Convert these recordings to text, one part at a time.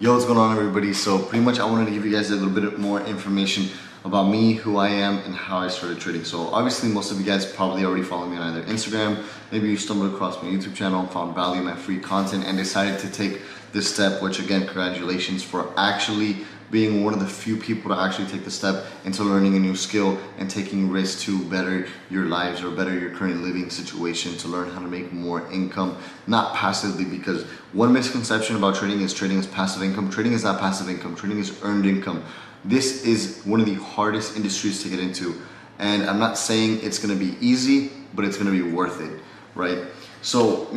Yo, what's going on, everybody? So pretty much I wanted to give you guys a little bit more information about me, who I am, and how I started trading. So obviously most of you guys probably already follow me on either Instagram, maybe you stumbled across my YouTube channel, found value in my free content, and decided to take this step, which again, congratulations for actually being one of the few people to actually take the step into learning a new skill and taking risks to better your lives or better your current living situation, to learn how to make more income, not passively, because one misconception about trading is passive income. Trading is not passive income, trading is earned income. This is one of the hardest industries to get into. And I'm not saying it's gonna be easy, but it's gonna be worth it, right? So,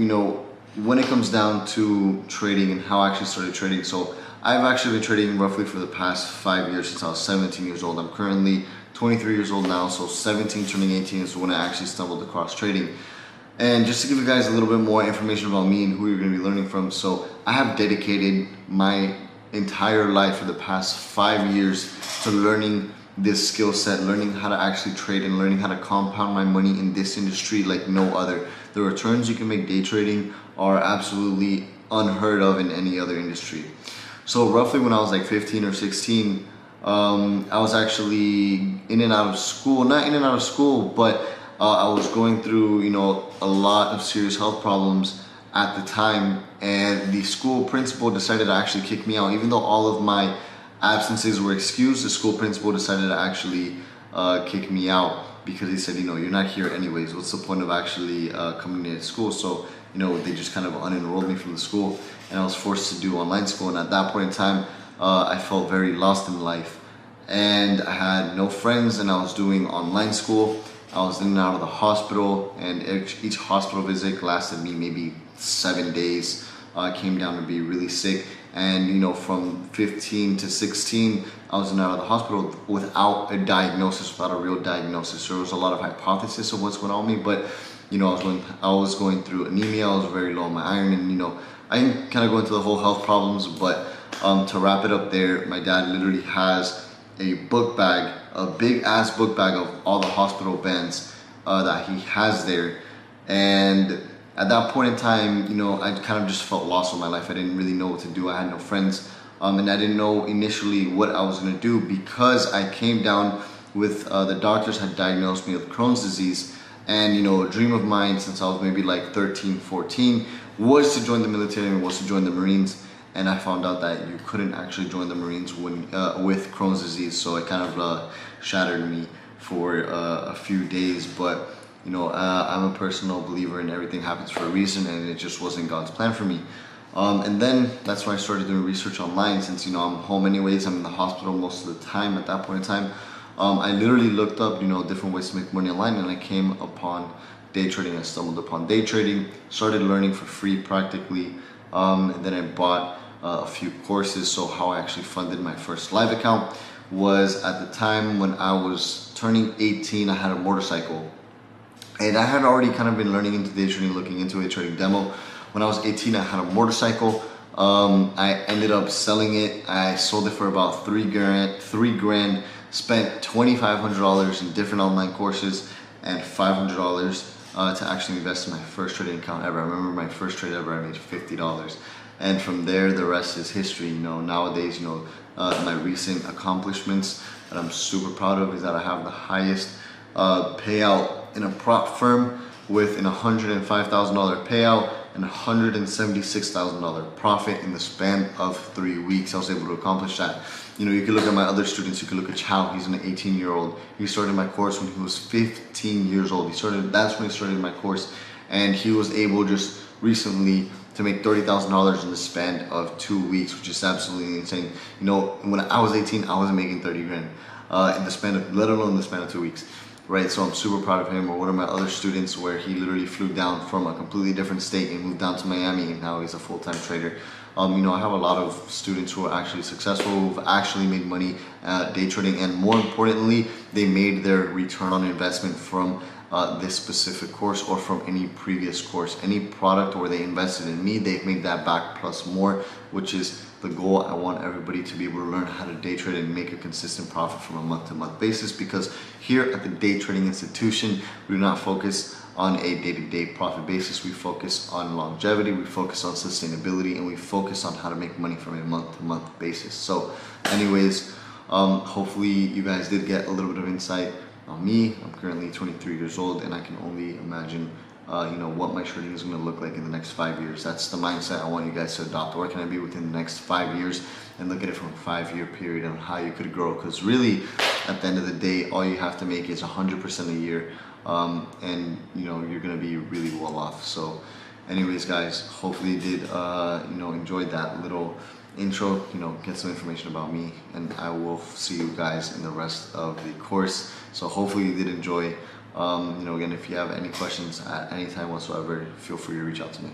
when it comes down to trading and how I actually started trading, so I've actually been trading roughly for the past 5 years, since I was 17 years old. I'm currently 23 years old now, so 17 turning 18 is when I actually stumbled across trading. And just to give you guys a little bit more information about me and who you're going to be learning from, so I have dedicated my entire life for the past 5 years to learning this skill set, learning how to actually trade and learning how to compound my money in this industry like no other. The returns you can make day trading are absolutely unheard of in any other industry. So roughly when I was like 15 or 16, I was actually in and out of school, not in and out of school, but I was going through, a lot of serious health problems at the time, and the school principal decided to actually kick me out. Even though all of my absences were excused, the school principal decided to actually kick me out, because he said, you're not here anyways. What's the point of actually coming to school? So, they just kind of unenrolled me from the school, and I was forced to do online school. And at that point in time, I felt very lost in life, and I had no friends, and I was doing online school. I was in and out of the hospital, and each hospital visit lasted me maybe 7 days. I came down to be really sick, and from 15 to 16, I was in and out of the hospital without a diagnosis, without a real diagnosis. There was a lot of hypothesis of what's going on with me, but I was going through anemia. I was very low on my iron, and I didn't kind of go into the whole health problems, but to wrap it up there, my dad literally has a book bag, a big ass book bag of all the hospital beds that he has there. And at that point in time, I kind of just felt lost in my life. I didn't really know what to do. I had no friends, and I didn't know initially what I was gonna do, because I came down with the doctors had diagnosed me with Crohn's disease. And a dream of mine since I was maybe like 13, 14 was to join the military and was to join the Marines. And I found out that you couldn't actually join the Marines with Crohn's disease. So it kind of shattered me for a few days. But I'm a personal believer in everything happens for a reason, and it just wasn't God's plan for me. And then that's when I started doing research online, since I'm home anyways. I'm in the hospital most of the time at that point in time. I literally looked up, different ways to make money online, and I came upon day trading. I stumbled upon day trading, started learning for free practically, and then I bought a few courses. So how I actually funded my first live account was at the time when I was turning 18. I had a motorcycle, and I had already kind of been learning into day trading, looking into a trading demo. When I was 18, I had a motorcycle. I ended up selling it. I sold it for about $3 grand. Spent $2,500 in different online courses and $500 to actually invest in my first trading account ever. I remember my first trade ever, I made $50. And from there, the rest is history. Nowadays, my recent accomplishments that I'm super proud of is that I have the highest payout in a prop firm, with an $105,000 payout and $176,000 profit in the span of 3 weeks. I was able to accomplish that. You can look at my other students. You can look at Chow. He's an 18-year-old. He started my course when he was 15 years old. That's when he started my course, and he was able just recently to make $30,000 in the span of 2 weeks, which is absolutely insane. When I was 18, I wasn't making 30 grand in the span of, let alone the span of 2 weeks. Right, so I'm super proud of him. Or one of my other students, where he literally flew down from a completely different state and moved down to Miami, and now he's a full-time trader. I have a lot of students who are actually successful, who've actually made money day trading, and more importantly, they made their return on investment from this specific course or from any previous course. Any product where they invested in me, they've made that back plus more, which is the goal. I want everybody to be able to learn how to day trade and make a consistent profit from a month-to-month basis, because here at the Day Trading Institution, we do not focus on a day-to-day profit basis. We focus on longevity, we focus on sustainability, and we focus on how to make money from a month-to-month basis. So anyways, hopefully you guys did get a little bit of insight on me. I'm currently 23 years old, and I can only imagine what my trading is going to look like in the next 5 years. That's the mindset I want you guys to adopt. Where can I be within the next 5 years, and look at it from a 5-year period and how you could grow. Because really, at the end of the day, all you have to make is 100% a year, and you're going to be really well off. So anyways, guys, hopefully you did enjoy that little intro, get some information about me, and I will see you guys in the rest of the course. So hopefully you did enjoy. Again, if you have any questions at any time whatsoever, feel free to reach out to me.